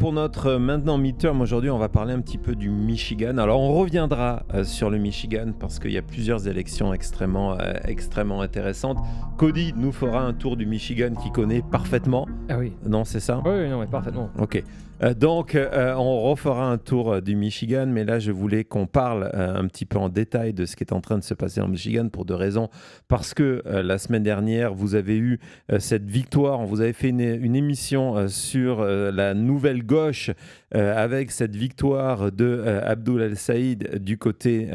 Pour notre maintenant midterm, aujourd'hui, on va parler un petit peu du Michigan. Alors, on reviendra sur le Michigan parce qu'il y a plusieurs élections extrêmement intéressantes. Cody nous fera un tour du Michigan qu'il connaît parfaitement. Ah oui. Non, c'est ça? Oui, non, mais parfaitement. Ok. Donc, on refera un tour du Michigan, mais là, je voulais qu'on parle un petit peu en détail de ce qui est en train de se passer en Michigan pour deux raisons. Parce que la semaine dernière, vous avez eu cette victoire, vous avez fait une émission sur la nouvelle gauche avec cette victoire de Abdul El-Saïd du côté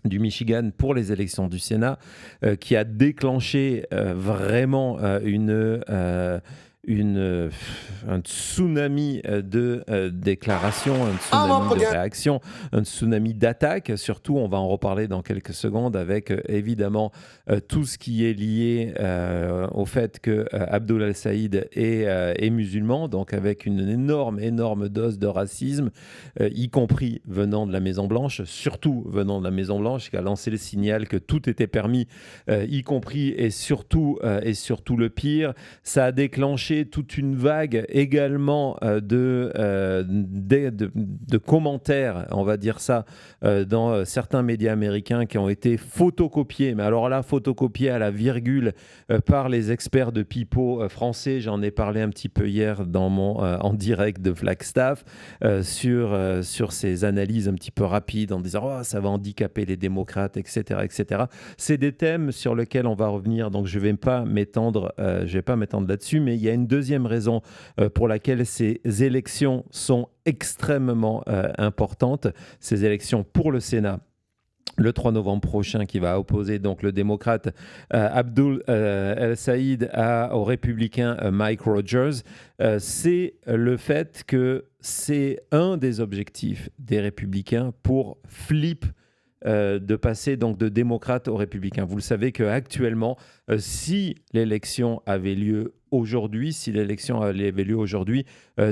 du Michigan pour les élections du Sénat, qui a déclenché vraiment un tsunami de déclarations, un tsunami de réactions, un tsunami d'attaques. Surtout, on va en reparler dans quelques secondes avec évidemment tout ce qui est lié au fait que Abdul El-Saïd est musulman, donc avec une énorme dose de racisme, y compris venant de la Maison-Blanche, surtout venant de la Maison-Blanche, qui a lancé le signal que tout était permis, y compris et surtout le pire. Ça a déclenché toute une vague également de commentaires, on va dire ça, dans certains médias américains qui ont été photocopiés, mais alors là, photocopiés à la virgule par les experts de Pipo français. J'en ai parlé un petit peu hier dans mon en direct de Flagstaff sur ces analyses un petit peu rapides en disant « Oh, ça va handicaper les démocrates, etc. etc. » C'est des thèmes sur lesquels on va revenir, donc je ne vais pas m'étendre là-dessus, mais il y a une deuxième raison pour laquelle ces élections sont extrêmement importantes, ces élections pour le Sénat. Le 3 novembre prochain, qui va opposer donc le démocrate Abdul El-Saïd au républicain Mike Rogers, c'est le fait que c'est un des objectifs des républicains pour flip de passer donc de démocrate aux républicains. Vous le savez qu'actuellement, si l'élection avait lieu aujourd'hui,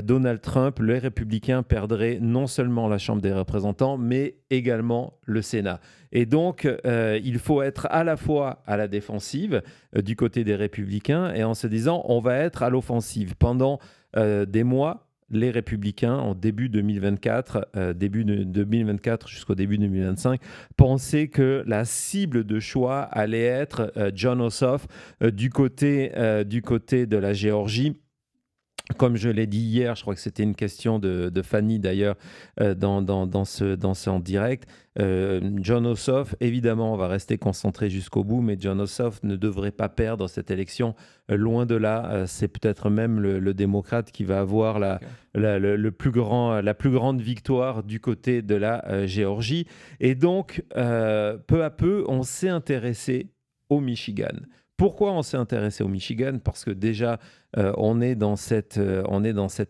Donald Trump, les républicains perdraient non seulement la Chambre des représentants, mais également le Sénat. Et donc, il faut être à la fois à la défensive du côté des républicains et en se disant, on va être à l'offensive. Pendant des mois, les républicains, en début 2024 jusqu'au début 2025, pensaient que la cible de choix allait être Jon Ossoff du côté de la Géorgie. Comme je l'ai dit hier, je crois que c'était une question de Fanny d'ailleurs dans ce en direct. Jon Ossoff, évidemment, on va rester concentré jusqu'au bout, mais Jon Ossoff ne devrait pas perdre cette élection. Loin de là, c'est peut-être même le démocrate qui va avoir la plus grande victoire du côté de la Géorgie. Et donc, peu à peu, on s'est intéressé au Michigan. Pourquoi on s'est intéressé au Michigan? Parce que déjà, on est dans cet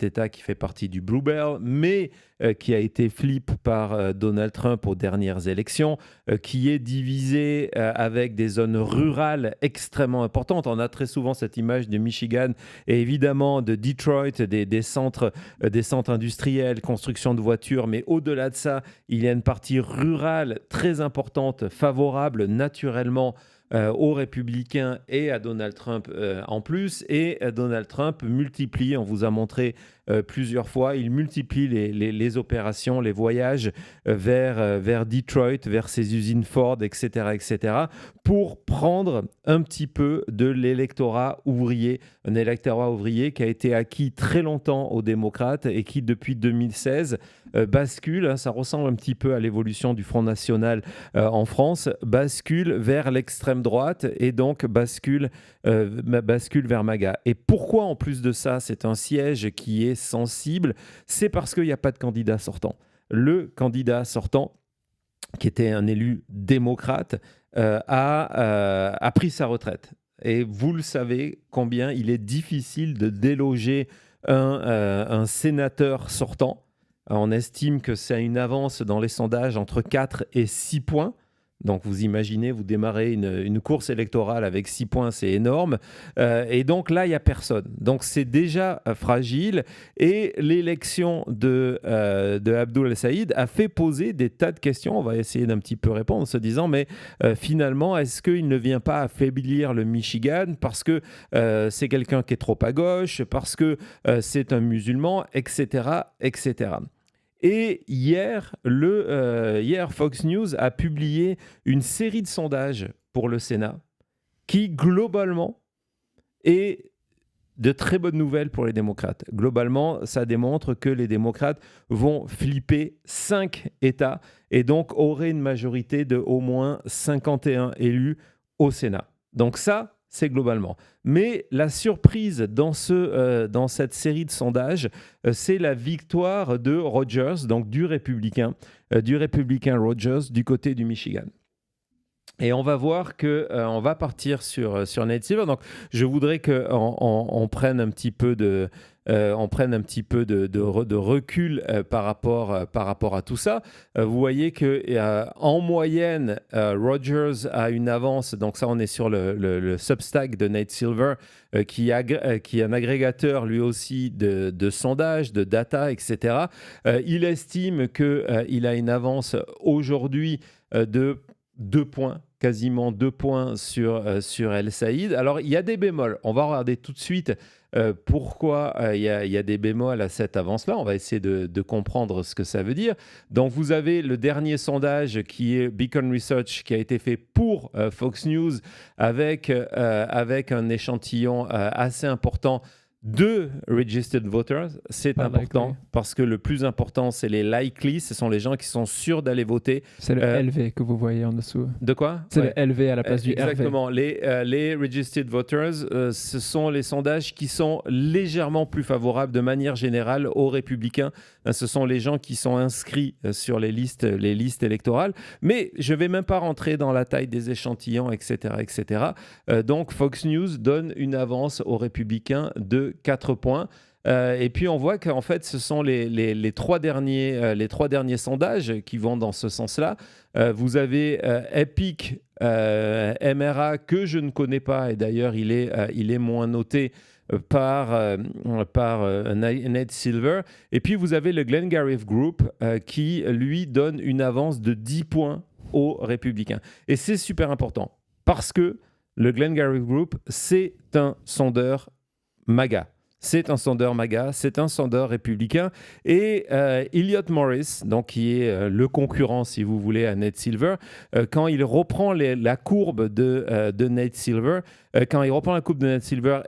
État qui fait partie du Blue Belt, mais qui a été flip par Donald Trump aux dernières élections, qui est divisé avec des zones rurales extrêmement importantes. On a très souvent cette image de Michigan et évidemment de Detroit, des centres industriels, construction de voitures, mais au-delà de ça, il y a une partie rurale très importante, favorable naturellement aux républicains et à Donald Trump en plus. Et Donald Trump multiplie, on vous a montré plusieurs fois, il multiplie les opérations, les voyages vers Detroit, vers ses usines Ford, etc., pour prendre un petit peu de l'électorat ouvrier, un électorat ouvrier qui a été acquis très longtemps aux démocrates et qui, depuis 2016, bascule, ça ressemble un petit peu à l'évolution du Front National en France, bascule vers l'extrême droite et donc bascule vers MAGA. Et pourquoi, en plus de ça, c'est un siège qui est sensible? C'est parce qu'il n'y a pas de candidat sortant. Le candidat sortant, qui était un élu démocrate, a pris sa retraite. Et vous le savez combien il est difficile de déloger un sénateur sortant. On estime que c'est une avance dans les sondages entre 4 et 6 points. Donc, vous imaginez, vous démarrez une course électorale avec 6 points, c'est énorme. Et donc là, il n'y a personne. Donc, c'est déjà fragile. Et l'élection de Abdoul El-Saïd a fait poser des tas de questions. On va essayer d'un petit peu répondre en se disant, mais finalement, est-ce qu'il ne vient pas affaiblir le Michigan parce que c'est quelqu'un qui est trop à gauche, parce que c'est un musulman, etc., etc. Et hier, Fox News a publié une série de sondages pour le Sénat qui, globalement, est de très bonnes nouvelles pour les démocrates. Globalement, ça démontre que les démocrates vont flipper 5 États et donc auraient une majorité de au moins 51 élus au Sénat. Donc ça, c'est globalement. Mais la surprise dans cette série de sondages, c'est la victoire de Rogers, donc du républicain Rogers du côté du Michigan. Et on va voir qu'on va partir sur Nate Silver. Donc, je voudrais qu'on prenne un petit peu de recul par rapport à tout ça. Vous voyez qu'en moyenne, Rogers a une avance. Donc ça, on est sur le Substack de Nate Silver, qui est un agrégateur lui aussi de sondages, de data, etc. Il estime qu'il a une avance aujourd'hui de 2 points, quasiment 2 points sur El Saïd. Alors, il y a des bémols. On va regarder tout de suite pourquoi il y a des bémols à cette avance-là. On va essayer de comprendre ce que ça veut dire. Donc, vous avez le dernier sondage qui est Beacon Research, qui a été fait pour Fox News avec un échantillon assez important de registered voters. C'est important parce que le plus important, c'est les likely. Ce sont les gens qui sont sûrs d'aller voter. C'est le LV que vous voyez en dessous. De quoi? C'est le LV à la place du RV. Exactement. Les registered voters, ce sont les sondages qui sont légèrement plus favorables de manière générale aux républicains. Ce sont les gens qui sont inscrits sur les listes électorales. Mais je ne vais même pas rentrer dans la taille des échantillons, etc. etc. Donc, Fox News donne une avance aux républicains de 4 points. Et puis, on voit qu'en fait, ce sont les 3 derniers sondages qui vont dans ce sens-là. Vous avez Epic MRA, que je ne connais pas, et d'ailleurs, il est moins noté par Nate Silver. Et puis, vous avez le Glengarriff Group qui, lui, donne une avance de 10 points aux républicains. Et c'est super important parce que le Glengarriff Group, c'est un sondeur MAGA. C'est un sondeur MAGA, c'est un sondeur républicain. Et Elliot Morris, donc, qui est le concurrent, si vous voulez, à Nate Silver, quand il reprend la courbe de Nate Silver,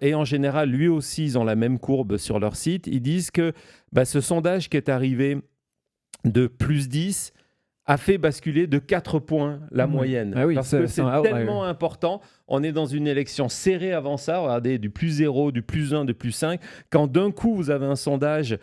et en général, lui aussi, ils ont la même courbe sur leur site, ils disent que ce sondage qui est arrivé de plus 10 a fait basculer de 4 points la moyenne. Ah oui, parce que c'est tellement important. On est dans une élection serrée avant ça. Regardez, du plus 0, du plus 1, du plus 5. Quand d'un coup, vous avez un sondage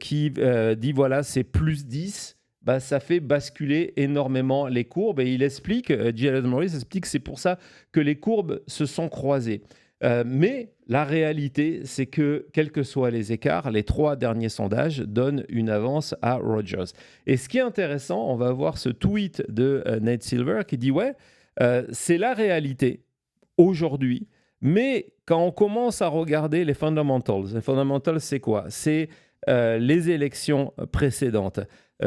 qui dit, voilà, c'est plus 10, ça fait basculer énormément les courbes. Et il explique, Elliot Morris explique que c'est pour ça que les courbes se sont croisées. Mais la réalité, c'est que, quels que soient les écarts, les 3 derniers sondages donnent une avance à Rogers. Et ce qui est intéressant, on va voir ce tweet de Nate Silver qui dit « Ouais, c'est la réalité aujourd'hui, mais quand on commence à regarder les fundamentals, c'est quoi? C'est les élections précédentes.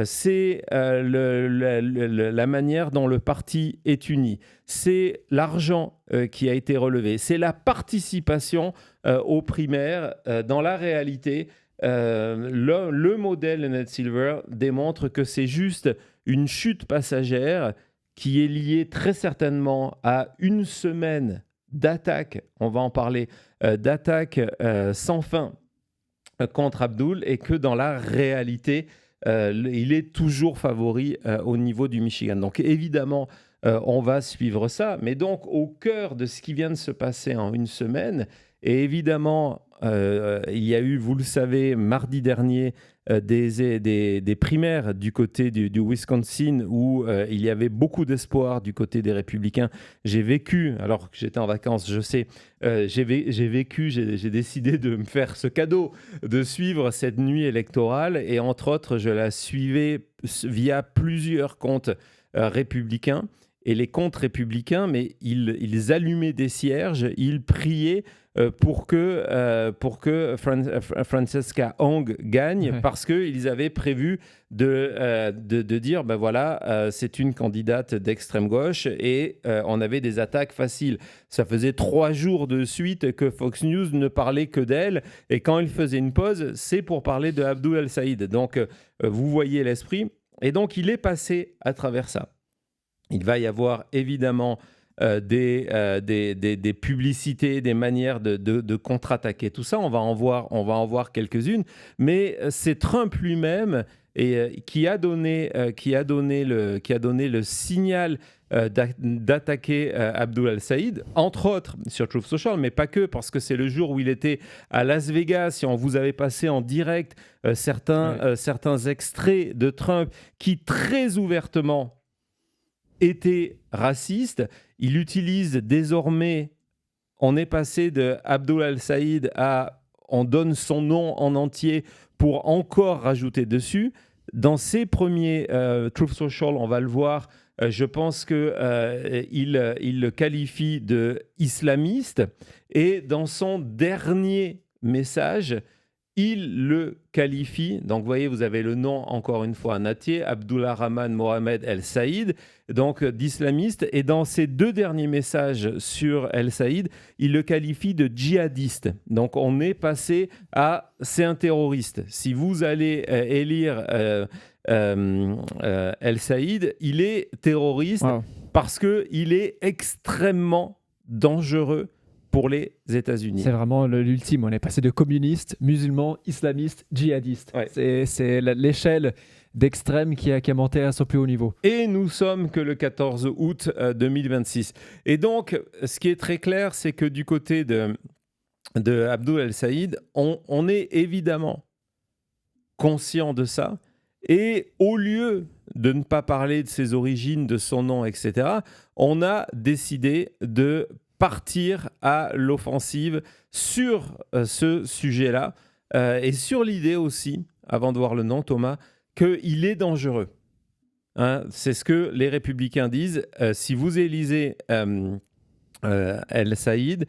C'est la manière dont le parti est uni. C'est l'argent qui a été relevé. C'est la participation aux primaires. Dans la réalité, le modèle de Nate Silver démontre que c'est juste une chute passagère qui est liée très certainement à une semaine d'attaque, on va en parler, d'attaque sans fin contre Abdoul, et que dans la réalité, il est toujours favori au niveau du Michigan. Donc évidemment, on va suivre ça. Mais donc au cœur de ce qui vient de se passer en une semaine, et évidemment, il y a eu, vous le savez, mardi dernier, des primaires du côté du Wisconsin où il y avait beaucoup d'espoir du côté des républicains. J'ai vécu, alors que j'étais en vacances, je sais, j'ai décidé de me faire ce cadeau, de suivre cette nuit électorale, et entre autres, je la suivais via plusieurs comptes républicains. et les contre-républicains, mais ils allumaient des cierges, ils priaient pour que Francesca Hong gagne, Ouais. parce qu'ils avaient prévu de dire, ben voilà, c'est une candidate d'extrême gauche, et on avait des attaques faciles. Ça faisait 3 jours de suite que Fox News ne parlait que d'elle, et quand il faisait une pause, c'est pour parler de Abdul El-Saïd. Donc, vous voyez l'esprit. Et donc, il est passé à travers ça. Il va y avoir évidemment des publicités, des manières de contre-attaquer. Tout ça, on va en voir quelques-unes. Mais c'est Trump lui-même qui a donné le signal d'attaquer Abdul El-Saïd, entre autres sur Truth Social, mais pas que, parce que c'est le jour où il était à Las Vegas et on vous avait passé en direct certains extraits de Trump qui très ouvertement était raciste. Il utilise désormais, on est passé de Abdul El-Saïd à on donne son nom en entier pour encore rajouter dessus. Dans ses premiers Truth Social, on va le voir, je pense qu'il le qualifie de islamiste, et dans son dernier message, il le qualifie, donc vous voyez, vous avez le nom encore une fois en entier, Abdullah Rahman Mohamed El-Saïd, donc d'islamiste, et dans ses 2 derniers messages sur El-Saïd, il le qualifie de djihadiste. Donc on est passé à c'est un terroriste. Si vous allez élire El-Saïd, il est terroriste. Wow. Parce qu'il est extrêmement dangereux pour les États-Unis. C'est vraiment l'ultime. On est passé de communiste, musulman, islamiste, djihadiste. Ouais. C'est l'échelle d'extrême qui a monté à son plus haut niveau. Et nous sommes que le 14 août 2026. Et donc, ce qui est très clair, c'est que du côté de Abdul El-Saïd, on est évidemment conscient de ça. Et au lieu de ne pas parler de ses origines, de son nom, etc., on a décidé de partir à l'offensive sur ce sujet-là et sur l'idée aussi, avant de voir le nom, Thomas, qu'il est dangereux. Hein, c'est ce que les républicains disent. Si vous élisez El-Saïd,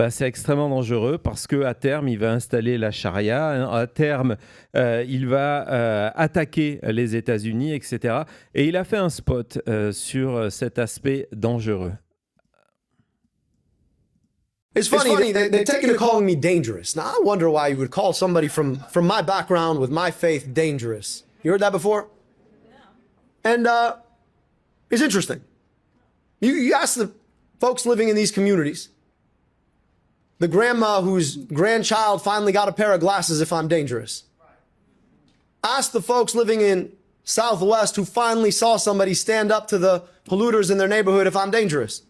c'est extrêmement dangereux parce qu'à terme, il va installer la charia, à terme, il va attaquer les États-Unis, etc. Et il a fait un spot sur cet aspect dangereux. It's funny, they're taking to calling me dangerous. Now, I wonder why you would call somebody from my background with my faith dangerous. You heard that before? No. And it's interesting. You ask the folks living in these communities, the grandma whose grandchild finally got a pair of glasses, if I'm dangerous. Ask the folks living in Southwest who finally saw somebody stand up to the polluters in their neighborhood, if I'm dangerous.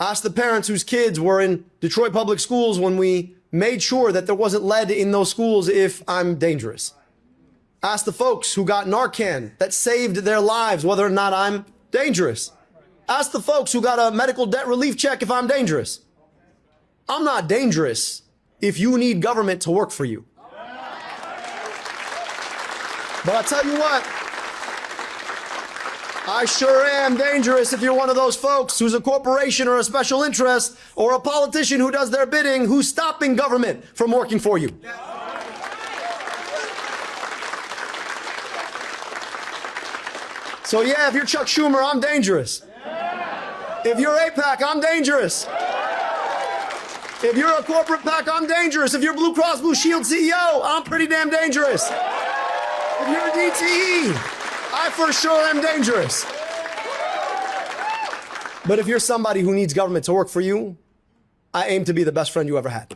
Ask the parents whose kids were in Detroit public schools when we made sure that there wasn't lead in those schools, if I'm dangerous. Ask the folks who got Narcan that saved their lives, whether or not I'm dangerous. Ask the folks who got a medical debt relief check if I'm dangerous. I'm not dangerous if you need government to work for you. But I tell you what, I sure am dangerous if you're one of those folks who's a corporation or a special interest or a politician who does their bidding, who's stopping government from working for you. So yeah, if you're Chuck Schumer, I'm dangerous. If you're AIPAC, I'm dangerous. If you're a corporate PAC, I'm dangerous. If you're Blue Cross Blue Shield CEO, I'm pretty damn dangerous. If you're a DTE, I for sure am dangerous. But if you're somebody who needs government to work for you, I aim to be the best friend you ever had.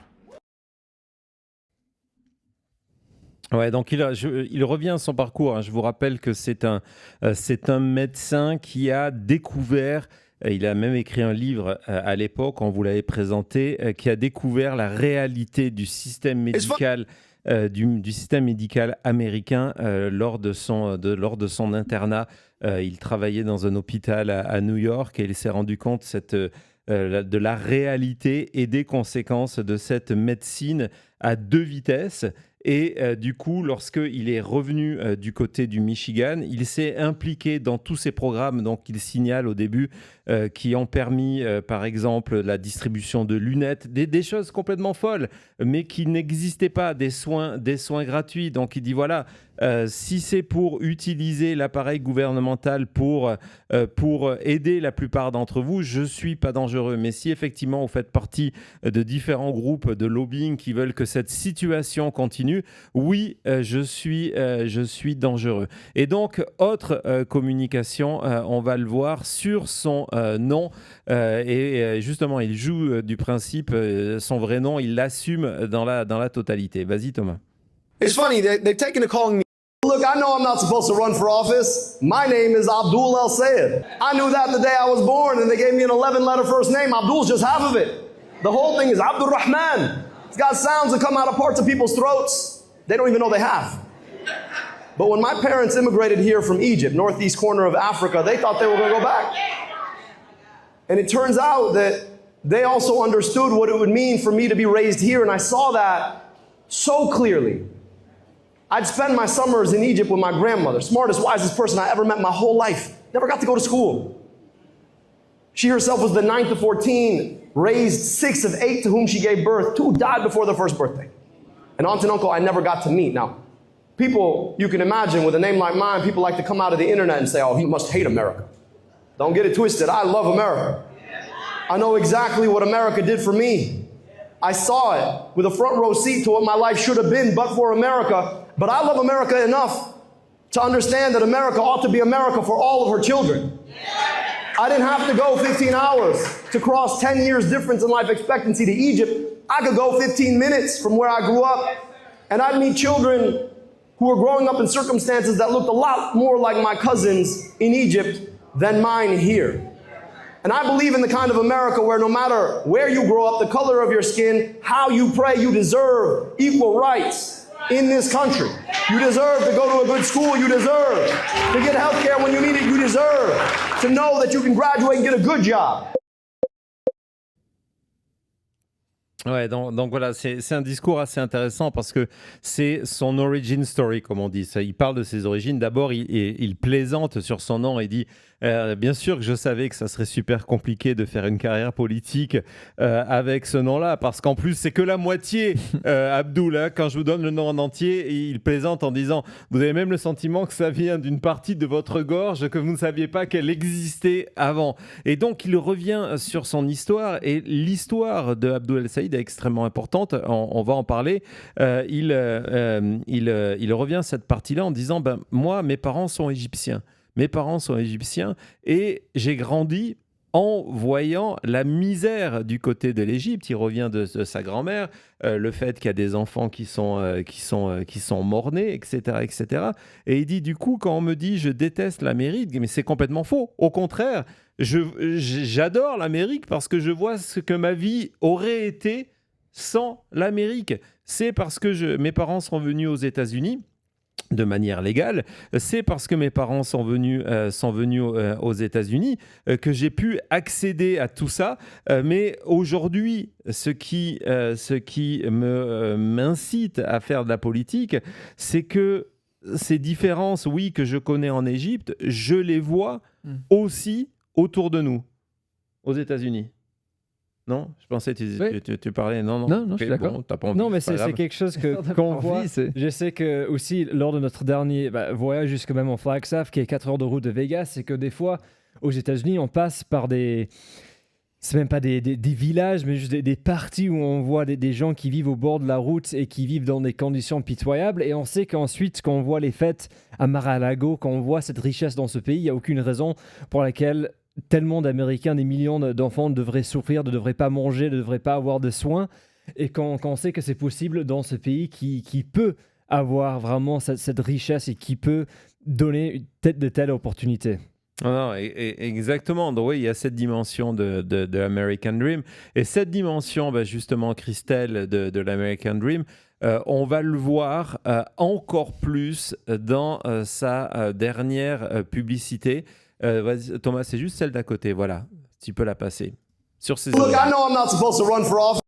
Ouais, donc il revient à son parcours. Hein. Je vous rappelle que c'est un médecin qui a découvert, il a même écrit un livre à l'époque, on vous l'avait présenté, qui a découvert la réalité du système médical, du système médical américain lors de son internat. Il travaillait dans un hôpital à New York et il s'est rendu compte de la réalité et des conséquences de cette médecine à 2 vitesses. Et du coup, lorsqu'il est revenu du côté du Michigan, il s'est impliqué dans tous ces programmes, donc il signale au début, qui ont permis, par exemple, la distribution de lunettes, des choses complètement folles, mais qui n'existaient pas, des soins gratuits. Donc il dit voilà, si c'est pour utiliser l'appareil gouvernemental pour aider la plupart d'entre vous, je ne suis pas dangereux. Mais si effectivement vous faites partie de différents groupes de lobbying qui veulent que cette situation continue, oui, je suis dangereux. Et donc, autre communication, on va le voir sur son nom. Et justement, il joue du principe, son vrai nom, il l'assume dans la totalité. Vas-y, Thomas. It's funny, they've taken to calling me. Look, I know I'm not supposed to run for office. My name is Abdul El Sayed. I knew that the day I was born, and they gave me an 11-letter first name. Abdul's just half of it. The whole thing is Abdul Rahman. It's got sounds that come out of parts of people's throats they don't even know they have. But when my parents immigrated here from Egypt, northeast corner of Africa, they thought they were going to go back. And it turns out that they also understood what it would mean for me to be raised here, and I saw that so clearly. I'd spend my summers in Egypt with my grandmother, smartest, wisest person I ever met in my whole life. Never got to go to school. She herself was the 9th of 14, raised 6 of 8 to whom she gave birth. 2 died before their first birthday. An aunt and uncle I never got to meet. Now, people, you can imagine, with a name like mine, people like to come out of the internet and say, oh, he must hate America. Don't get it twisted. I love America. I know exactly what America did for me. I saw it with a front row seat to what my life should have been but for America. But I love America enough to understand that America ought to be America for all of her children. I didn't have to go 15 hours to cross 10 years difference in life expectancy to Egypt. I could go 15 minutes from where I grew up, and I'd meet children who were growing up in circumstances that looked a lot more like my cousins in Egypt than mine here. And I believe in the kind of America where no matter where you grow up, the color of your skin, how you pray, you deserve equal rights in this country. You deserve to go to a good school. You deserve to get health care when you need it. You deserve to know that you can graduate and get a good job. Ouais, donc voilà, c'est un discours assez intéressant parce que c'est son origin story, comme on dit. Il parle de ses origines. D'abord, il plaisante sur son nom et dit bien sûr que je savais que ça serait super compliqué de faire une carrière politique avec ce nom-là, parce qu'en plus, c'est que la moitié, Abdul. Hein, quand je vous donne le nom en entier, il plaisante en disant vous avez même le sentiment que ça vient d'une partie de votre gorge que vous ne saviez pas qu'elle existait avant. Et donc, il revient sur son histoire, et l'histoire de Abdul El Sayed est extrêmement importante. On va en parler. Il revient à cette partie-là en disant moi, mes parents sont égyptiens. Mes parents sont égyptiens et j'ai grandi en voyant la misère du côté de l'Égypte. Il revient de sa grand-mère, le fait qu'il y a des enfants qui sont mort-nés, etc., etc. Et il dit, du coup, quand on me dit « je déteste l'Amérique », mais c'est complètement faux. Au contraire, j'adore l'Amérique parce que je vois ce que ma vie aurait été sans l'Amérique. C'est parce que mes parents sont venus aux États-Unis de manière légale, c'est parce que mes parents sont venus aux États-Unis que j'ai pu accéder à tout ça. Mais aujourd'hui, ce qui m'incite à faire de la politique, c'est que ces différences, oui, que je connais en Égypte, je les vois aussi autour de nous, aux États-Unis. Non, je pensais que tu parlais. Non, je suis d'accord. Bon, t'as pas envie, non, mais c'est quelque chose qu'on voit. Je sais que aussi lors de notre dernier voyage jusque même en Flagstaff, qui est 4 heures de route de Vegas, c'est que des fois aux États-Unis, on passe par c'est même pas des villages, mais juste des parties où on voit des gens qui vivent au bord de la route et qui vivent dans des conditions pitoyables. Et on sait qu'ensuite, quand on voit les fêtes à Mar-a-Lago, quand on voit cette richesse dans ce pays, il n'y a aucune raison pour laquelle tellement d'Américains, des millions d'enfants devraient souffrir, ne devraient pas manger, ne devraient pas avoir de soins. Et quand on sait que c'est possible dans ce pays qui peut avoir vraiment cette richesse et qui peut donner de telles opportunités. Non, exactement. Donc, oui, il y a cette dimension de l'American Dream. Et cette dimension, justement, Christelle, de l'American Dream, on va le voir encore plus dans sa dernière publicité. Vas-y, Thomas, c'est juste celle d'à côté. Voilà, tu peux la passer. Sur ces Look, I know I'm not supposed to run for office.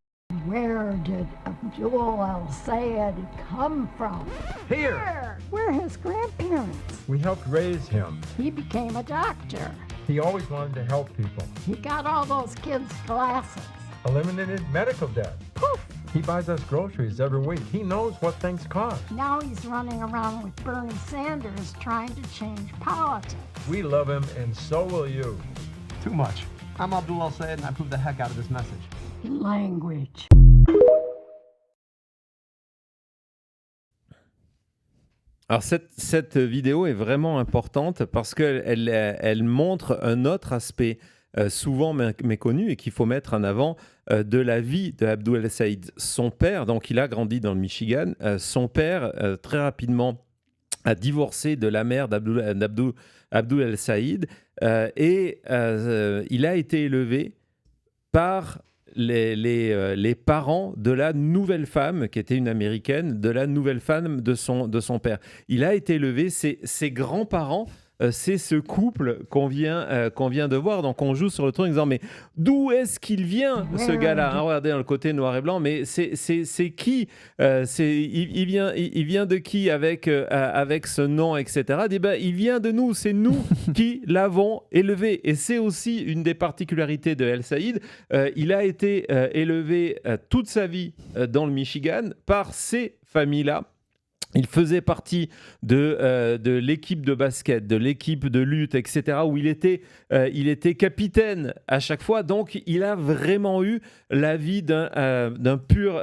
Where did Abdul al-Sayed come from? Here! We're his grandparents. We helped raise him. He became a doctor. He always wanted to help people. He got all those kids glasses. Eliminated medical debt. Poof! He buys us groceries every week. He knows what things cost. Now he's running around with Bernie Sanders trying to change politics. We love him, and so will you. Too much. I'm Abdul al-Sayed, and I approve the heck out of this message. Language. Alors cette vidéo est vraiment importante parce qu'elle montre un autre aspect souvent méconnu et qu'il faut mettre en avant de la vie de Abdul al-Sayed. Son père, donc il a grandi dans le Michigan, son père très rapidement a divorcé de la mère d'Abdul al-Sayed et il a été élevé par les parents de la nouvelle femme, qui était une Américaine, de la nouvelle femme de son père. Il a été élevé, ses grands-parents, c'est ce couple qu'on vient de voir. Donc on joue sur le truc en disant mais d'où est-ce qu'il vient ce gars-là, hein, regardez dans le côté noir et blanc, mais c'est qui il vient de qui avec ce nom, etc. Eh ben, il vient de nous, c'est nous qui l'avons élevé. Et c'est aussi une des particularités de El-Sayed. Il a été élevé toute sa vie dans le Michigan par ces familles-là. Il faisait partie de l'équipe de basket, de l'équipe de lutte, etc., où il était capitaine à chaque fois. Donc, il a vraiment eu la vie d'un pur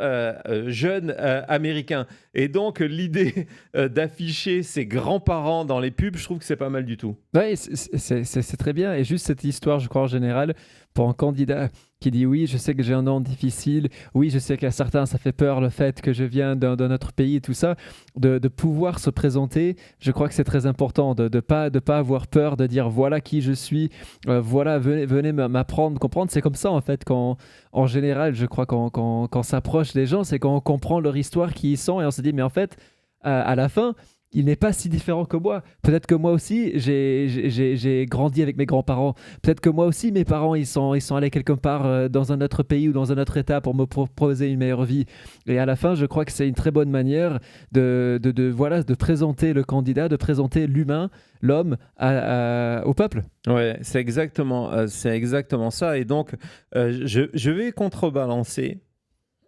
jeune américain. Et donc, l'idée d'afficher ses grands-parents dans les pubs, je trouve que c'est pas mal du tout. Oui, c'est très bien. Et juste cette histoire, je crois, en général, pour un candidat qui dit oui, je sais que j'ai un nom difficile, oui, je sais qu'à certains, ça fait peur le fait que je viens d'un autre pays et tout ça, de pouvoir se présenter, je crois que c'est très important, de pas avoir peur, de dire voilà qui je suis, voilà, venez m'apprendre, comprendre. C'est comme ça, en fait, en général, je crois, quand on s'approche des gens, c'est quand on comprend leur histoire, qui ils sont, et on se dit, mais en fait, à la fin, il n'est pas si différent que moi. Peut-être que moi aussi, j'ai grandi avec mes grands-parents. Peut-être que moi aussi, mes parents, ils sont allés quelque part dans un autre pays ou dans un autre état pour me proposer une meilleure vie. Et à la fin, je crois que c'est une très bonne manière de présenter le candidat, de présenter l'humain, l'homme au peuple. Ouais, c'est exactement ça. Et donc, je vais contrebalancer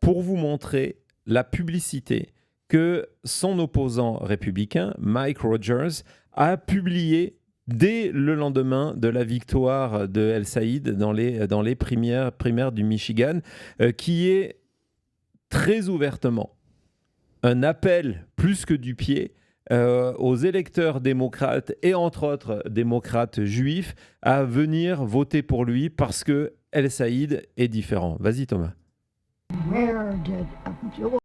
pour vous montrer la publicité que son opposant républicain, Mike Rogers, a publié dès le lendemain de la victoire de El-Sayed dans les primaires du Michigan, qui est très ouvertement un appel plus que du pied aux électeurs démocrates et entre autres démocrates juifs à venir voter pour lui parce que El-Sayed est différent. Vas-y Thomas. Where did Abdul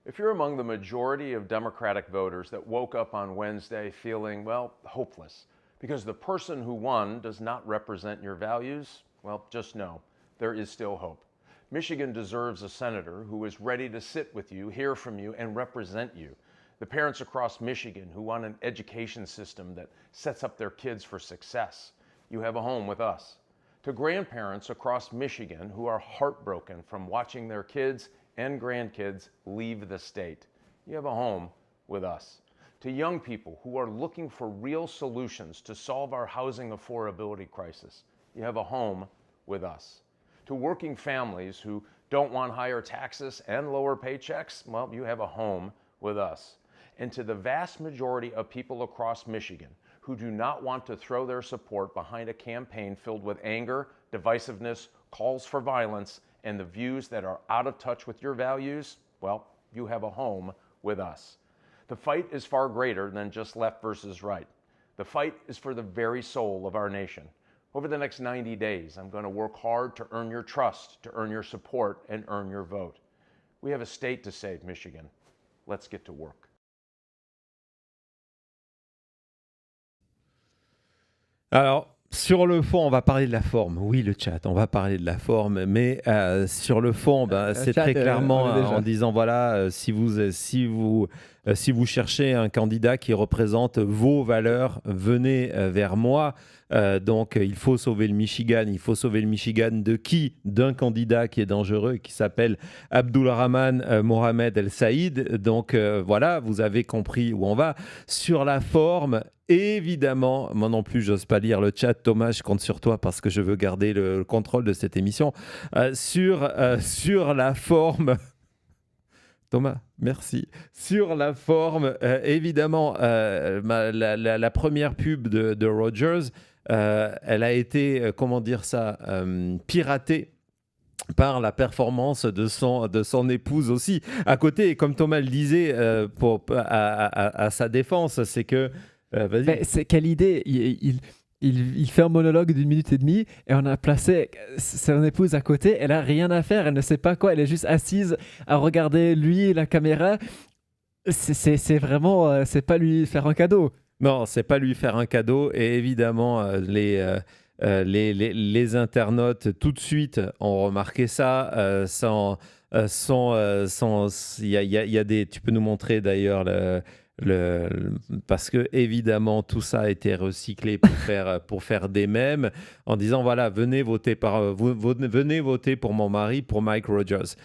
If you're among the majority of Democratic voters that woke up on Wednesday feeling, well, hopeless, because the person who won does not represent your values, well, just know there is still hope. Michigan deserves a senator who is ready to sit with you, hear from you, and represent you. The parents across Michigan who want an education system that sets up their kids for success, you have a home with us. To grandparents across Michigan who are heartbroken from watching their kids and grandkids leave the state, you have a home with us. To young people who are looking for real solutions to solve our housing affordability crisis, you have a home with us. To working families who don't want higher taxes and lower paychecks, well, you have a home with us. And to the vast majority of people across Michigan who do not want to throw their support behind a campaign filled with anger, divisiveness, calls for violence, and the views that are out of touch with your values, well, you have a home with us. The fight is far greater than just left versus right. The fight is for the very soul of our nation. Over the next 90 days, I'm going to work hard to earn your trust, to earn your support, and earn your vote. We have a state to save, Michigan. Let's get to work. Alors, sur le fond, on va parler de la forme. Oui, le chat, on va parler de la forme. Mais sur le fond, c'est chat, très clairement on est déjà. en disant, voilà, si vous si vous cherchez un candidat qui représente vos valeurs, venez vers moi. Donc, il faut sauver le Michigan. Il faut sauver le Michigan de qui? D'un candidat qui est dangereux, qui s'appelle Abdulrahman Mohamed El Saïd. Donc, voilà, vous avez compris où on va. Sur la forme, évidemment, moi non plus, j'ose pas lire le chat. Thomas, je compte sur toi parce que je veux garder le contrôle de cette émission. Sur la forme... Thomas, merci. Sur la forme, évidemment, la première pub de Rogers, elle a été, piratée par la performance de son épouse aussi. À côté, et comme Thomas le disait, à sa défense, c'est que... vas-y. Mais c'est quelle idée! Il fait un monologue d'1 minute et demie et on a placé son épouse à côté. Elle a rien à faire, elle ne sait pas quoi. Elle est juste assise à regarder lui et la caméra. C'est vraiment, c'est pas lui faire un cadeau. Non, c'est pas lui faire un cadeau. Et évidemment, les internautes tout de suite ont remarqué ça. Il y a des. Tu peux nous montrer d'ailleurs parce que évidemment tout ça a été recyclé pour faire des mèmes en disant voilà, venez voter pour mon mari, pour Mike Rogers.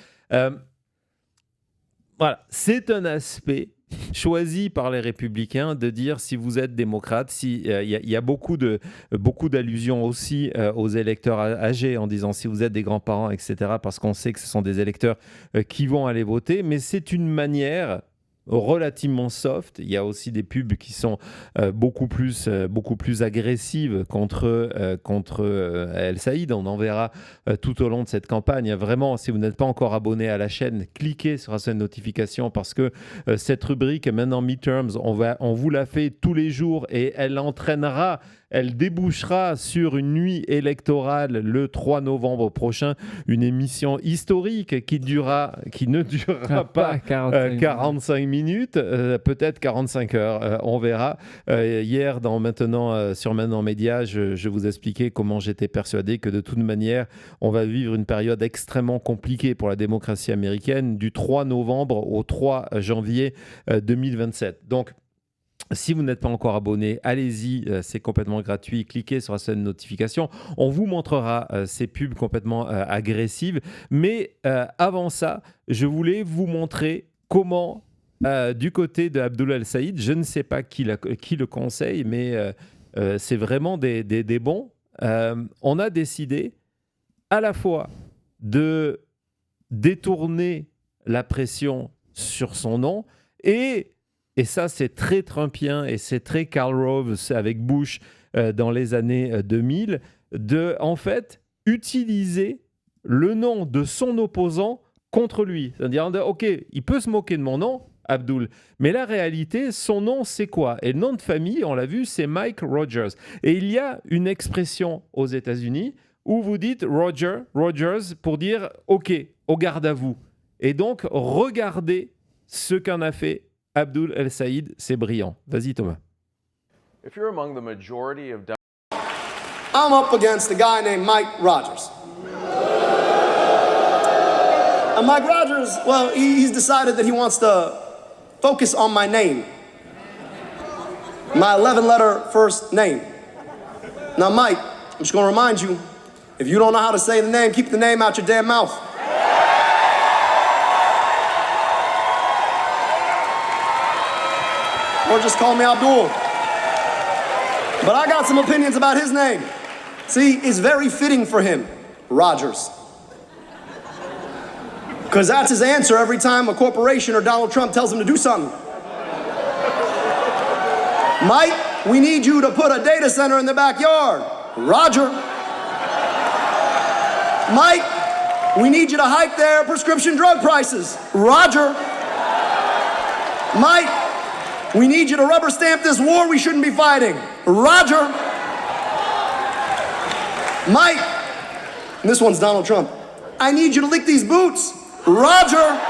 Voilà, c'est un aspect choisi par les républicains de dire si vous êtes démocrate, il y a beaucoup d'allusions aussi aux électeurs âgés en disant si vous êtes des grands-parents, etc., parce qu'on sait que ce sont des électeurs qui vont aller voter, mais c'est une manière relativement soft. Il y a aussi des pubs qui sont beaucoup plus agressives contre El Saïd. On en verra tout au long de cette campagne. Vraiment, si vous n'êtes pas encore abonné à la chaîne, cliquez sur la chaîne notification parce que cette rubrique, maintenant Midterms, on vous la fait tous les jours et elle débouchera sur une nuit électorale le 3 novembre prochain, une émission historique qui ne durera pas 45 minutes, peut-être 45 heures, on verra. Hier, sur Maintenant Média, je vous expliquais comment j'étais persuadé que de toute manière, on va vivre une période extrêmement compliquée pour la démocratie américaine du 3 novembre au 3 janvier 2027. Donc, si vous n'êtes pas encore abonné, allez-y, c'est complètement gratuit. Cliquez sur la chaîne notification. On vous montrera ces pubs complètement agressives. Mais avant ça, je voulais vous montrer comment, du côté de Abdul El Saïd, je ne sais pas qui le conseille, mais c'est vraiment des bons. On a décidé à la fois de détourner la pression sur son nom et ça, c'est très trumpien et c'est très Karl Rove avec Bush dans les années 2000, de, en fait, utiliser le nom de son opposant contre lui. C'est-à-dire, OK, il peut se moquer de mon nom, Abdul, mais la réalité, son nom, c'est quoi? Et le nom de famille, on l'a vu, c'est Mike Rogers. Et il y a une expression aux États-Unis où vous dites Rogers, pour dire OK, au garde à vous. Et donc, regardez ce qu'en a fait Abdul El Saïd, c'est brillant. Vas-y, Thomas. If you're among the majority of I'm up against a guy named Mike Rogers. And Mike Rogers, well, he's decided that he wants to focus on my name. My 11-letter first name. Now, Mike, I'm just going to remind you, if you don't know how to say the name, keep the name out your damn mouth. Or just call me Abdul. But I got some opinions about his name. See, it's very fitting for him, Rogers. Because that's his answer every time a corporation or Donald Trump tells him to do something. Mike, we need you to put a data center in the backyard. Roger. Mike, we need you to hike their prescription drug prices. Roger. Mike, we need you to rubber stamp this war we shouldn't be fighting. Roger. Mike, and this one's Donald Trump. I need you to lick these boots. Roger.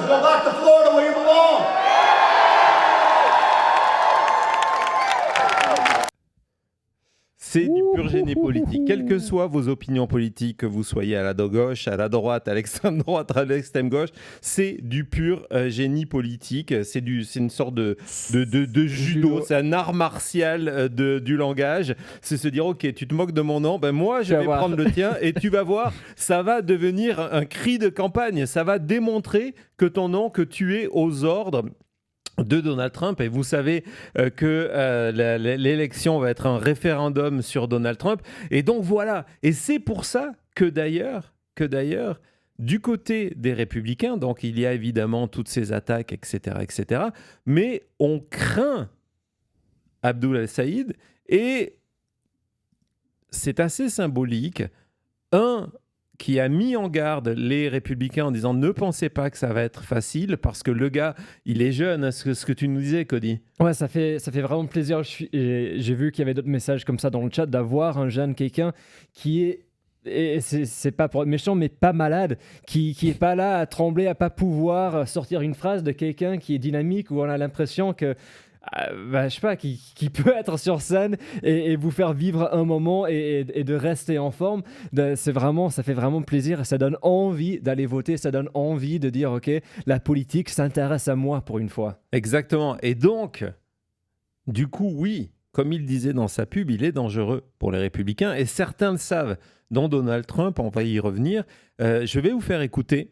Go back to Florida where you belong. C'est du pur génie politique. Quelles que soient vos opinions politiques, que vous soyez à la gauche, à la droite, à l'extrême droite, à l'extrême gauche, c'est du pur génie politique. C'est une sorte de judo. C'est un art martial du langage. C'est se dire, ok, tu te moques de mon nom, ben moi je vais prendre le tien et tu vas voir, ça va devenir un cri de campagne. Ça va démontrer que ton nom, que tu es aux ordres de Donald Trump. Et vous savez que l'élection va être un référendum sur Donald Trump. Et donc voilà. Et c'est pour ça que d'ailleurs, du côté des républicains, donc il y a évidemment toutes ces attaques, etc., mais on craint Abdul El-Saïd et c'est assez symbolique. Qui a mis en garde les républicains en disant ne pensez pas que ça va être facile parce que le gars, il est jeune, ce que tu nous disais, Cody. Ouais, ça fait vraiment plaisir. J'ai vu qu'il y avait d'autres messages comme ça dans le chat d'avoir un jeune quelqu'un qui est, et c'est pas pour être méchant, mais pas malade, qui est pas là à trembler, à pas pouvoir sortir une phrase de quelqu'un qui est dynamique, où on a l'impression que je sais pas, qui peut être sur scène et vous faire vivre un moment et de rester en forme. Ça fait vraiment plaisir et ça donne envie d'aller voter, ça donne envie de dire ok, la politique s'intéresse à moi pour une fois. Exactement. Et donc, du coup, oui, comme il disait dans sa pub, il est dangereux pour les républicains et certains le savent. Dont Donald Trump, on va y revenir. Je vais vous faire écouter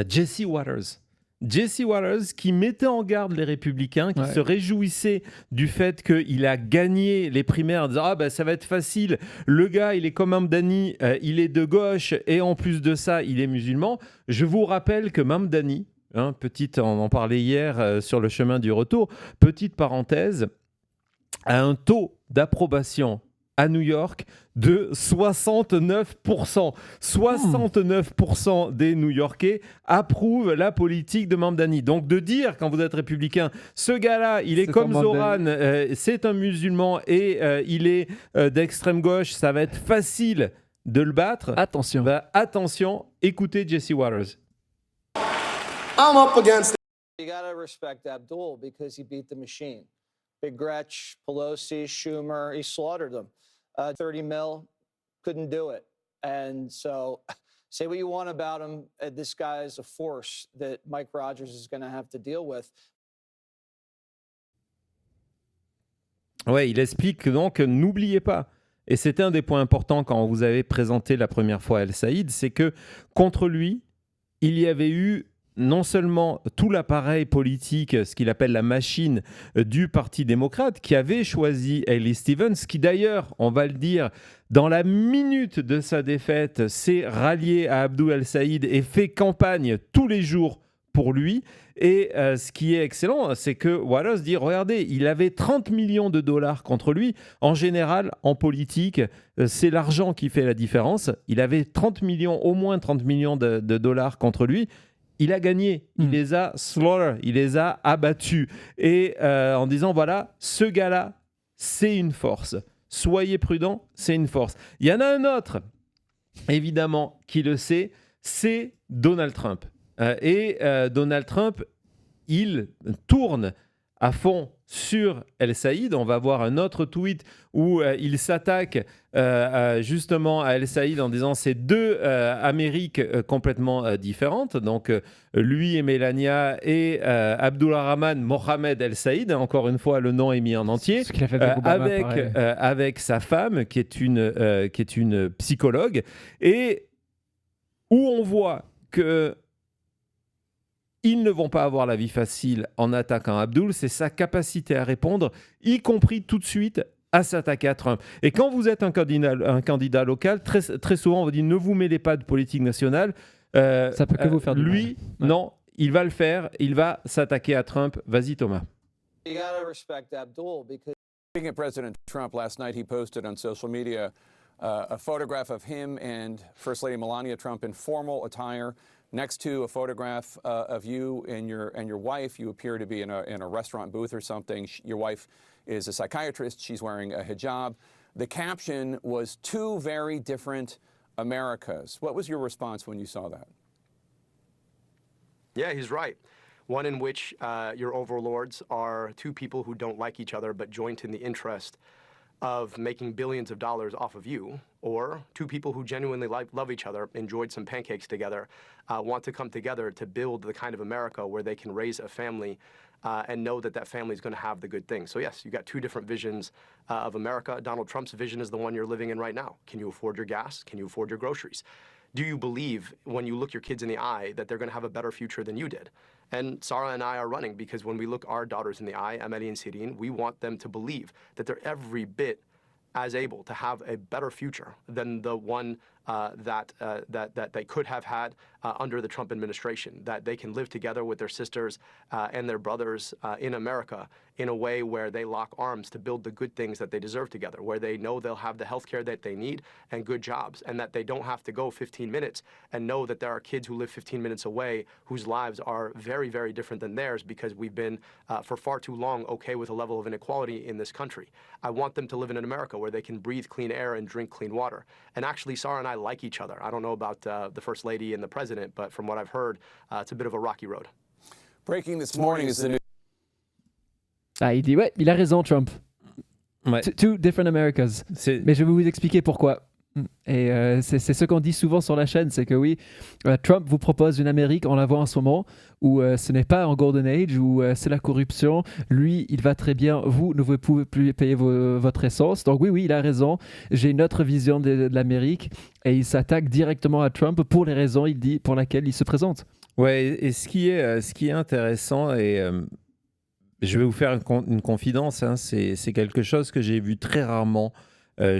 Jesse Waters. Jesse Waters qui mettait en garde les républicains, qui se réjouissait du fait qu'il a gagné les primaires en disant ça va être facile, le gars il est comme Mamdani, il est de gauche et en plus de ça il est musulman. Je vous rappelle que Mamdani, on en parlait hier sur le chemin du retour, petite parenthèse, a un taux d'approbation à New York de 69%. 69% des New-Yorkais approuvent la politique de Mamdani. Donc de dire, quand vous êtes républicain, ce gars-là, il est comme Zoran, c'est un musulman et il est d'extrême gauche, ça va être facile de le battre. Attention. Attention, écoutez Jesse Waters. I'm up against. You gotta respect Abdul because he beat the machine. Big Gretsch, Pelosi, Schumer, he slaughtered them. 30 mil, couldn't do it. And so say what you want about him. This guy is a force that Mike Rogers is going to have to deal with. Ouais, il explique donc, n'oubliez pas, et c'était un des points importants quand vous avez présenté la première fois El-Saïd, c'est que contre lui, il y avait eu non seulement tout l'appareil politique, ce qu'il appelle la machine du Parti démocrate, qui avait choisi Haley Stevens, qui d'ailleurs, on va le dire, dans la minute de sa défaite, s'est rallié à Abdul El-Saïd et fait campagne tous les jours pour lui. Et ce qui est excellent, c'est que Wallace dit, regardez, il avait 30 millions de dollars contre lui. En général, en politique, c'est l'argent qui fait la différence. Il avait 30 millions, au moins 30 millions de dollars contre lui. Il a gagné, il les a slaughter, il les a abattus. Et en disant, voilà, ce gars-là, c'est une force. Soyez prudents, c'est une force. Il y en a un autre, évidemment, qui le sait, c'est Donald Trump. Donald Trump, il tourne à fond sur El-Saïd. On va voir un autre tweet où il s'attaque justement à El-Saïd en disant c'est deux Amériques complètement différentes. Donc lui et Melania et Abdulrahman Mohamed El-Saïd, encore une fois le nom est mis en entier, Ce qu'il a fait avec Obama, avec sa femme qui est une psychologue et où on voit que ils ne vont pas avoir la vie facile en attaquant Abdul, c'est sa capacité à répondre, y compris tout de suite à s'attaquer à Trump. Et quand vous êtes un candidat local, très, très souvent on vous dit ne vous mêlez pas de politique nationale. Ça peut que vous faire du lui, mal. non, il va le faire, il va s'attaquer à Trump. Vas-y Thomas. You gotta respect Abdul because Speaking of President Trump, last night he posted on social media a photograph of him and First Lady Melania Trump in formal attire. Next to a photograph of you and your wife, you appear to be in a restaurant booth or something. Your wife is a psychiatrist. She's wearing a hijab. The caption was two very different Americas. What was your response when you saw that? Yeah, he's right. One in which your overlords are two people who don't like each other but joint in the interest of making billions of dollars off of you, or two people who genuinely love each other, enjoyed some pancakes together, want to come together to build the kind of America where they can raise a family and know that that family is going to have the good things. So yes, you got two different visions of America. Donald Trump's vision is the one you're living in right now. Can you afford your gas? Can you afford your groceries? Do you believe when you look your kids in the eye that they're going to have a better future than you did? And Sarah and I are running because when we look our daughters in the eye, Amelie and Cyrine, we want them to believe that they're every bit as able to have a better future than the one that they could have had under the Trump administration, that they can live together with their sisters and their brothers in America in a way where they lock arms to build the good things that they deserve together, where they know they'll have the health care that they need and good jobs, and that they don't have to go 15 minutes and know that there are kids who live 15 minutes away whose lives are very, very different than theirs because we've been for far too long okay with a level of inequality in this country. I want them to live in an America where they can breathe clean air and drink clean water. And actually, Sarah and I like each other. I don't know about the First Lady and the President, but from what I've heard, it's a bit of a rocky road. Breaking this morning is the news. Ah, il dit, ouais, il a raison, Trump. Ouais. Two different Americas. Mais je vais vous expliquer pourquoi. Et c'est ce qu'on dit souvent sur la chaîne, c'est que oui, Trump vous propose une Amérique, on la voit en ce moment, où ce n'est pas un golden age, où c'est la corruption. Lui, il va très bien, vous ne pouvez plus payer votre essence. Donc oui, il a raison. J'ai une autre vision de l'Amérique et il s'attaque directement à Trump pour les raisons, il dit, pour lesquelles il se présente. Ouais, et ce qui est intéressant, et je vais vous faire une confidence, hein, c'est quelque chose que j'ai vu très rarement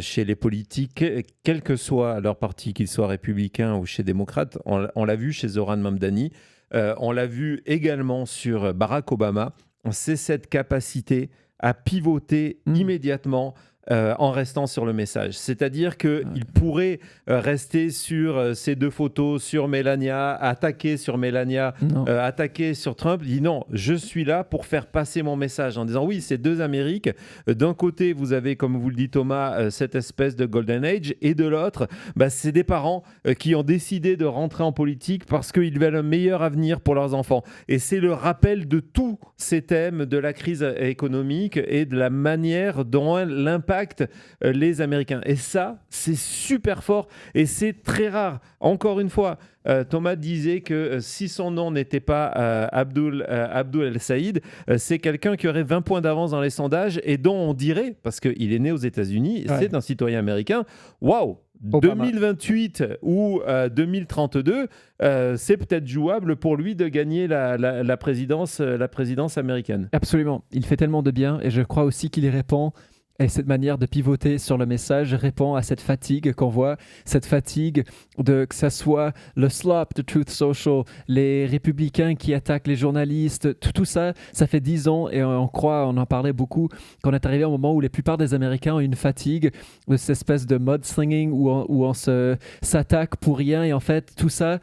chez les politiques, quel que soit leur parti, qu'ils soient républicains ou chez démocrates. On l'a vu chez Zoran Mamdani, on l'a vu également sur Barack Obama. C'est cette capacité à pivoter immédiatement en restant sur le message. C'est-à-dire qu'il pourrait rester sur ces deux photos, sur Melania, attaquer sur Melania, attaquer sur Trump. Il dit non, je suis là pour faire passer mon message en disant oui, c'est deux Amériques. D'un côté, vous avez, comme vous le dit Thomas, cette espèce de Golden Age, et de l'autre, c'est des parents qui ont décidé de rentrer en politique parce qu'ils veulent un meilleur avenir pour leurs enfants. Et c'est le rappel de tous ces thèmes de la crise économique et de la manière dont l'impact les Américains. Et ça, c'est super fort et c'est très rare. Encore une fois, Thomas disait que si son nom n'était pas Abdul El-Saïd, c'est quelqu'un qui aurait 20 points d'avance dans les sondages et dont on dirait, parce qu'il est né aux États-Unis, c'est un citoyen américain, waouh, 2028 ou 2032, c'est peut-être jouable pour lui de gagner la présidence américaine. Absolument. Il fait tellement de bien et je crois aussi qu'il y répond. Et cette manière de pivoter sur le message répond à cette fatigue qu'on voit, cette fatigue que ça soit le slop de Truth Social, les républicains qui attaquent les journalistes, tout ça, ça fait 10 ans et on en parlait beaucoup, qu'on est arrivé au moment où la plupart des Américains ont une fatigue de cette espèce de mudslinging où on s'attaque pour rien et en fait tout ça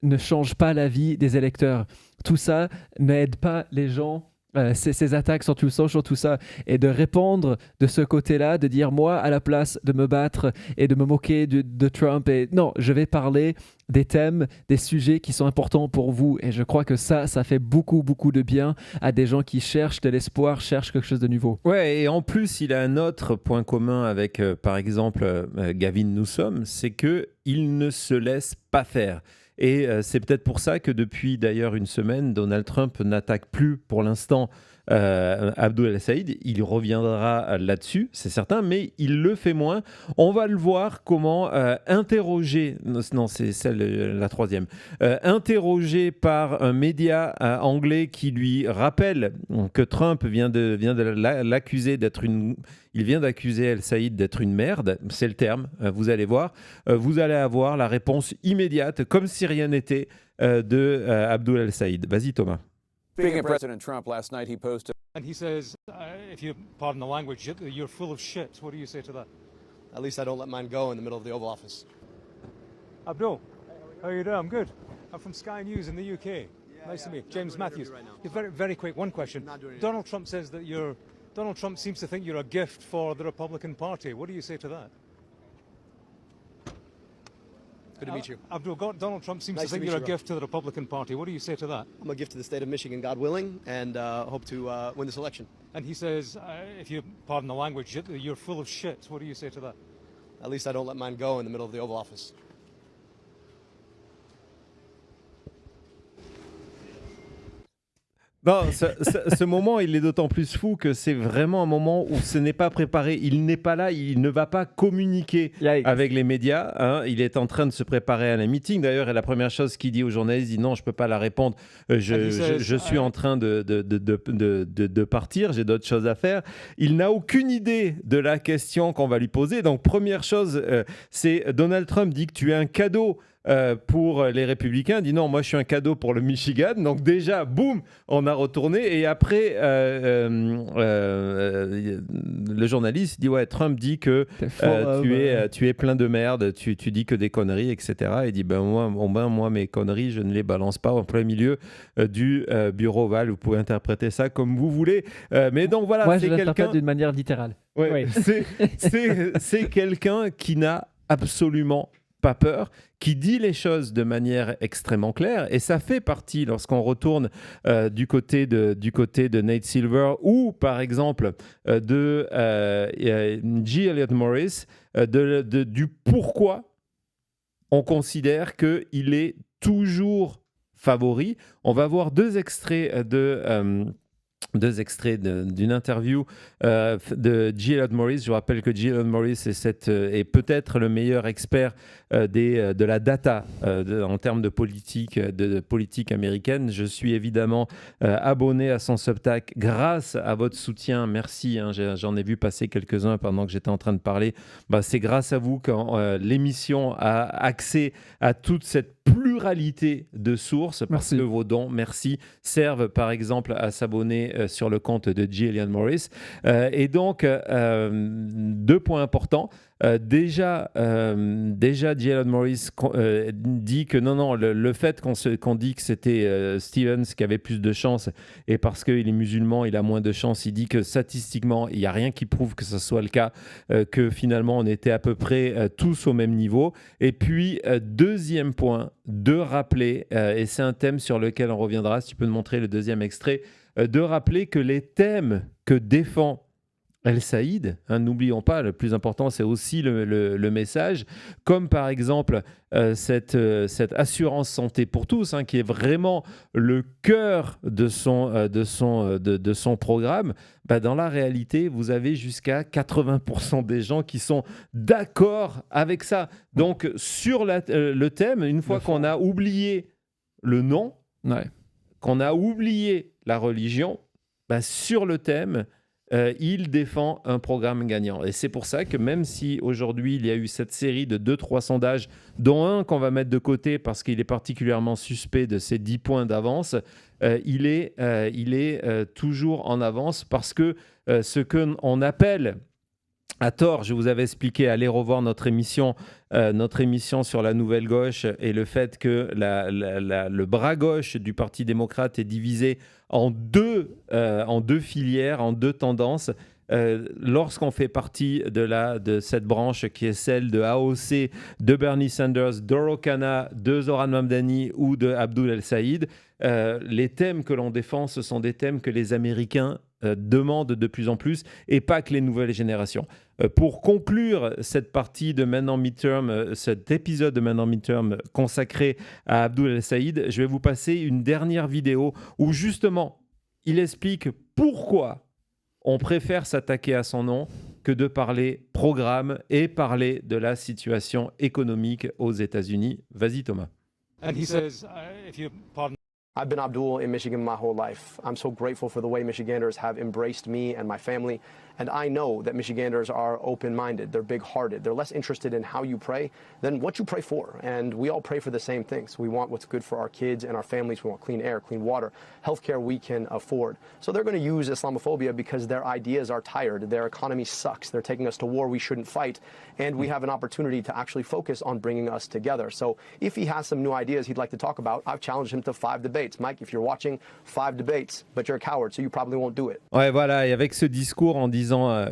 ne change pas la vie des électeurs. Tout ça n'aide pas les gens. Ces attaques sur tout social, tout ça, et de répondre de ce côté-là, de dire moi, à la place de me battre et de me moquer de Trump, et non, je vais parler des thèmes, des sujets qui sont importants pour vous. Et je crois que ça fait beaucoup, beaucoup de bien à des gens qui cherchent de l'espoir, cherchent quelque chose de nouveau. Ouais, et en plus, il a un autre point commun avec, par exemple, Gavin Newsom, c'est qu'il ne se laisse pas faire. Et c'est peut-être pour ça que depuis d'ailleurs une semaine, Donald Trump n'attaque plus pour l'instant Abdul El-Saïd. Il reviendra là-dessus, c'est certain, mais il le fait moins. On va le voir comment interroger, non c'est la troisième, interrogé par un média anglais qui lui rappelle que Trump vient de l'accuser d'être il vient d'accuser El-Saïd d'être une merde, c'est le terme, vous allez voir. Vous allez avoir la réponse immédiate, comme si rien n'était, de Abdul El-Saïd. Vas-y Thomas. Speaking of President Trump, last night he posted. And he says, if you pardon the language, you're full of shit. What do you say to that? At least I don't let mine go in the middle of the Oval Office. Abdul, how are you doing? I'm good. I'm from Sky News in the UK. Nice to meet you. James Matthews. Very, very quick, one question. Donald Trump says that Donald Trump seems to think you're a gift for the Republican Party. What do you say to that? Good to meet you. Abdul, Donald Trump seems Nice to think to meet you're you, a gift to the Republican Party. What do you say to that? I'm a gift to the state of Michigan, God willing, and hope to win this election. And he says, if you pardon the language, you're full of shit. What do you say to that? At least I don't let mine go in the middle of the Oval Office. Non, ce moment, il est d'autant plus fou que c'est vraiment un moment où ce n'est pas préparé. Il n'est pas là, il ne va pas communiquer avec les médias. Hein. Il est en train de se préparer à un meeting. D'ailleurs, et la première chose qu'il dit aux journalistes, il dit non, je ne peux pas la répondre. Je suis en train de partir, j'ai d'autres choses à faire. Il n'a aucune idée de la question qu'on va lui poser. Donc, première chose, c'est Donald Trump dit que tu es un cadeau pour les républicains, dit non, moi je suis un cadeau pour le Michigan. Donc déjà, boum, on a retourné. Et après, le journaliste dit ouais, Trump dit que tu es plein de merde, tu dis que des conneries, etc. Il dit moi mes conneries, je ne les balance pas en plein milieu du bureau ovale. Vous pouvez interpréter ça comme vous voulez. Mais donc voilà, moi c'est je l'interprète quelqu'un d'une manière littérale. Ouais, c'est quelqu'un qui n'a absolument pas peur, qui dit les choses de manière extrêmement claire, et ça fait partie, lorsqu'on retourne du côté de Nate Silver ou par exemple de G. Elliott Morris, du pourquoi on considère qu'il est toujours favori. On va voir deux extraits d'une interview de G. Elliott Morris. Je vous rappelle que G. Elliott Morris est peut-être le meilleur expert de la data en termes de politique américaine. Je suis évidemment abonné à son Substack grâce à votre soutien. Merci, hein, j'en ai vu passer quelques-uns pendant que j'étais en train de parler. C'est grâce à vous que l'émission a accès à toute cette pluralité de sources, parce que vos dons, merci, servent par exemple à s'abonner sur le compte de G. Elliott Morris. Et donc, deux points importants. Déjà, G. Elliott Morris dit que non, le fait qu'on dit que c'était Stevens qui avait plus de chance, et parce qu'il est musulman, il a moins de chance, il dit que statistiquement, il n'y a rien qui prouve que ce soit le cas, que finalement, on était à peu près tous au même niveau. Et puis, deuxième point, de rappeler, et c'est un thème sur lequel on reviendra, si tu peux nous montrer le deuxième extrait, de rappeler que les thèmes que défend El Saïd, hein, n'oublions pas, le plus important, c'est aussi le message, comme par exemple cette assurance santé pour tous, hein, qui est vraiment le cœur de son programme. Dans la réalité, vous avez jusqu'à 80% des gens qui sont d'accord avec ça. Donc, sur le thème, une fois qu'on a oublié le nom, qu'on a oublié la religion, sur le thème, il défend un programme gagnant. Et c'est pour ça que même si aujourd'hui il y a eu cette série de 2-3 sondages, dont un qu'on va mettre de côté parce qu'il est particulièrement suspect de ses 10 points d'avance, il est toujours en avance, parce que ce qu'on appelle à tort, je vous avais expliqué, allez revoir notre émission sur la nouvelle gauche, et le fait que le bras gauche du Parti démocrate est divisé en deux filières, en deux tendances. Lorsqu'on fait partie de cette branche qui est celle de AOC, de Bernie Sanders, d'Oro Khanna, de Zohran Mamdani ou de Abdul El Saïd, les thèmes que l'on défend, ce sont des thèmes que les Américains demandent de plus en plus, et pas que les nouvelles générations. Pour conclure cette partie de Maintenant Midterm, cet épisode de Maintenant Midterm consacré à Abdul El Saïd, je vais vous passer une dernière vidéo où justement il explique pourquoi on préfère s'attaquer à son nom que de parler programme et parler de la situation économique aux États-Unis. Vas-y Thomas. And he says, if you pardon. I've been Abdul in Michigan my whole life. I'm so grateful for the way Michiganders have embraced me and my family. And I know that Michiganders are open-minded, they're big-hearted, they're less interested in how you pray than what you pray for. And we all pray for the same things. We want what's good for our kids and our families. We want clean air, clean water, healthcare we can afford. So they're going to use Islamophobia because their ideas are tired, their economy sucks, they're taking us to war we shouldn't fight, and we have an opportunity to actually focus on bringing us together. So if he has some new ideas he'd like to talk about, I've challenged him to 5 debates. debates. Mike, if you're watching, 5 debates, but you're a coward, so you probably won't do it. Ouais, voilà, et avec ce discours en disant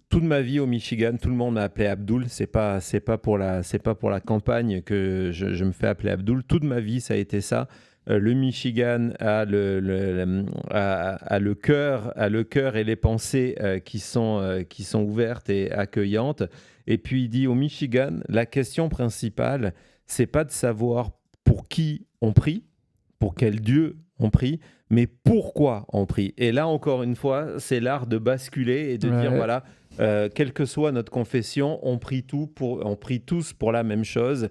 toute ma vie au Michigan, tout le monde m'a appelé Abdul. C'est pas pour la campagne que je me fais appeler Abdul. Toute ma vie, ça a été ça. Le Michigan a le cœur et les pensées qui sont ouvertes et accueillantes. Et puis il dit au Michigan, la question principale, c'est pas de savoir pour qui on prie, pour quel Dieu on prie, mais pourquoi on prie. Et là, encore une fois, c'est l'art de basculer et de dire, voilà, quelle que soit notre confession, on prie tous pour la même chose,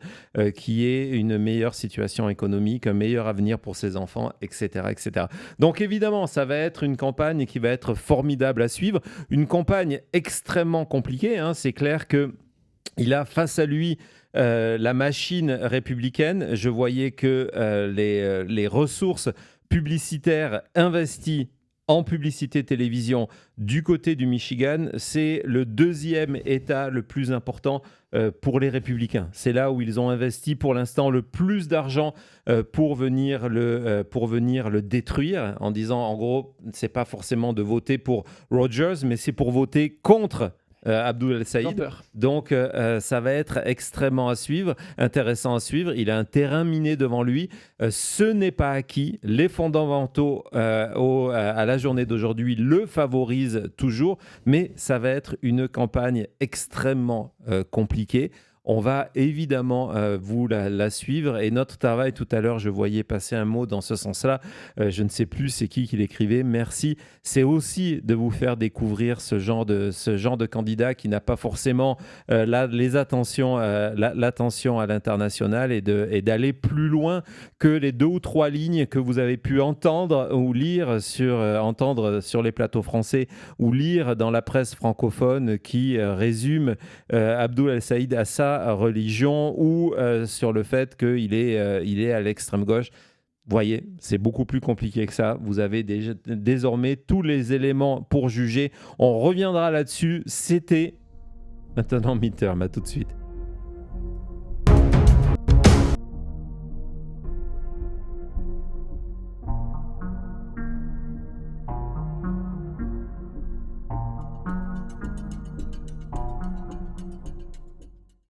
qui est une meilleure situation économique, un meilleur avenir pour ses enfants, etc., etc. Donc évidemment, ça va être une campagne qui va être formidable à suivre, une campagne extrêmement compliquée, hein. C'est clair qu'il a face à lui la machine républicaine. Je voyais que les ressources publicitaires investies en publicité télévision du côté du Michigan, c'est le 2e État le plus important pour les républicains. C'est là où ils ont investi pour l'instant le plus d'argent pour venir le détruire, en disant en gros, c'est pas forcément de voter pour Rogers, mais c'est pour voter contre Abdul El-Saïd. Donc ça va être extrêmement intéressant à suivre. Il a un terrain miné devant lui. Ce n'est pas acquis. Les fondamentaux à la journée d'aujourd'hui le favorisent toujours, mais ça va être une campagne extrêmement compliquée. On va évidemment vous la suivre, et notre travail, tout à l'heure, je voyais passer un mot dans ce sens-là, je ne sais plus c'est qui l'écrivait, merci, c'est aussi de vous faire découvrir ce genre de candidat qui n'a pas forcément l'attention à l'international, et d'aller plus loin que les 2 ou 3 lignes que vous avez pu entendre ou lire sur les plateaux français ou lire dans la presse francophone qui résume Abdul El-Saïd à ça religion, ou sur le fait qu'il est à l'extrême gauche. Voyez, c'est beaucoup plus compliqué que ça. Vous avez désormais tous les éléments pour juger. On reviendra là-dessus. C'était Maintenant Midterm. À tout de suite.